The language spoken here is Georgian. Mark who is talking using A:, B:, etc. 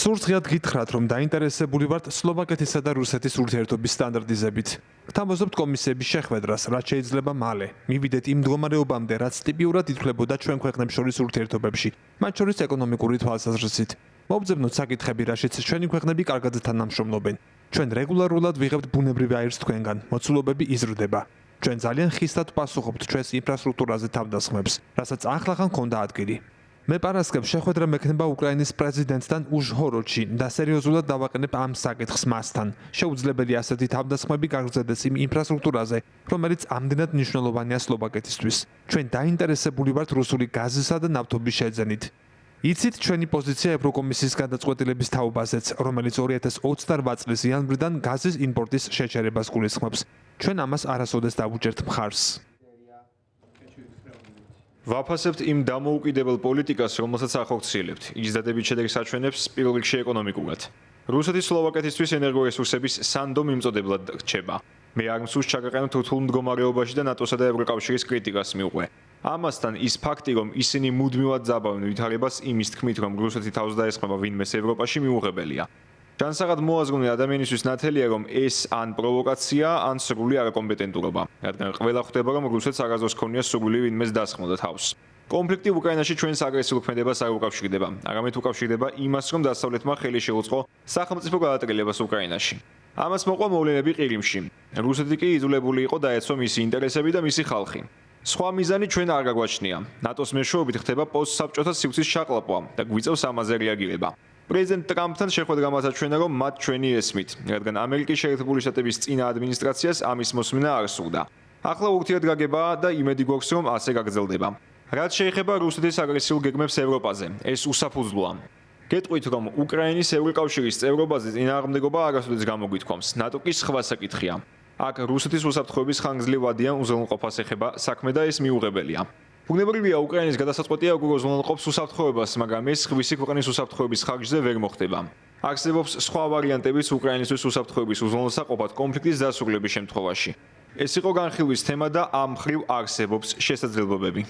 A: სურს ღიად გითხრათ, რომ დაინტერესებული ვართ სლოვაკეთისა და რუსეთის ურთიერთობის სტანდარტიზებით. გთავაზობთ კომისიების შეხვედრას, რაც შეიძლება მალე. მივიდეთ იმ მდგომარეობამდე, რაც ტიპიურად ითვლებოდა ჩვენ ქვეყნებს შორის ურთიერთობებში, მათ შორის ეკონომიკური თვალსაზრისით. მოვძებნოთ საკითხები, რაშიც ჩვენი ქვეყნები კარგად თანამშრომლობენ. ჩვენ რეგულარულად ვიღებთ ბუნებრივი აირს თქვენგან, მოცულობები იზრდება. ჩვენ ძალიან ხისტად პასუხობთ ჩვენს ინფრასტრუქტურაზე თავდასხმებს, რასაც ახლახან ჰქონდა ადგილი. მე პარასკევს შეხვედრა მექნება უკრაინის პრეზიდენტთან უჟჰოროდში და სერიოზულად დავაყენებ ამ საკითხს მასთან. შეუძლებელი ასეთი თავდასხმები გაგრძელდეს იმ ინფრასტრუქტურაზე, რომელიც ამდენად მნიშვნელოვანია სლოვაკეთისთვის. ჩვენ დაინტერესებული ვართ რუსული გაზისა და ნავთობის შეძენით. იცით ჩვენი პოზიცია ევროკომისიის გადაწყვეტილების თაობაზეც, რომელიც 2028 წლის იანვრიდან გაზის იმპორტის შეჩერებას გულისხმობს. ჩვენ ამას არასოდეს დავუჯერთ მხარს.
B: ვაფასებთ იმ დამოუკიდებელ პოლიტიკას, რომელსაც ახორციელებთ. ის დადებით შედეგს აჩვენებს პირველ რიგში ეკონომიკურად. რუსეთის სლოვაკეთისთვის ენერგორესურსების სანდო მიმწოდებლად რჩება. მე არ მსურს ჩაგაყენოთ რთულ მდგომარეობაში და ნატოსა და ევროკავშირის კრიტიკას მივყვე. ამასთან ის ფაქტი, რომ ისინი მუდმივად ძაბავენ ვითარებას იმის თქმით, რომ რუსეთი თავს დაესხმება ვინმეს ევროპაში, მიუღებელია. ჯანსაღად მოაზროვნე ადამიანისთვის ნათელია, რომ ეს ან პროვოკაცია, ან სრული არაკომპეტენტურობა, რადგან ყველა ხვდება, რომ რუსეთს არასდროს ქონია სრული ვინმეს დასხმოდა თავს. კონფლიქტი უკრაინაში ჩვენს აგრესიულ ქმედებას არ უკავშირდება, არამედ უკავშირდება იმას, რომ დასავლეთმა ხელი შეუწყო სახელმწიფო გადატრიალებას უკრაინაში. ამას მოყვა მოვლენები ყირიმში. რუსეთი კი იძულებული იყო დაეცვა მისი ინტერესები და მისი ხალხი. სხვა მიზანი ჩვენ არ გაგვაჩნია. ნატოს მეშვეობით ხდება პოსტსაბჭოთა სივრცის ჩაყლაპვა და გვიწევს ამაზე რეაგირება. პრეზიდენტ ტრამპთან შეხვედრა მას აჩვენა, რომ მათ ჩვენი ესმით, რადგან ამერიკის შეერთებული შტატების წინა ადმინისტრაციას ამის მოსმენა არ სურდა. ახლა ურთიერთგაგებაა და იმედი გვაქვს, რომ ასე გაგრძელდება. რაც შეეხება რუსეთის აგრესიულ გეგმებს ევროპაზე, ეს უსაფუძვლოა. გეტყვით, რომ უკრაინის ევროკავშირის წევრობაზე წინააღმდეგობა არასოდეს გამოგვითქვამს, ნატო კი სხვა საკითხია. აქ რუსეთის უსაფრთხოების ხანგრძლივადიან უზრუნველყოფას ეხება საქმე და ეს მიუღებელია. ბუნებრივია უკრაინის გადასაწყვეტია როგორ უზრუნველყოფს უსაფრთხოებას, მაგრამ ეს ხვისი ქვეყნის უსაფრთხოების ხარჯზე ვერ მოხდება. არსებობს სხვა ვარიანტებიც უკრაინისთვის უსაფრთხოების უზრუნველსაყოფად კონფლიქტის დასრულების შემთხვევაში. ეს იყო განხილვის თემა და ამ მხრივ არსებობს შესაძლებლობები.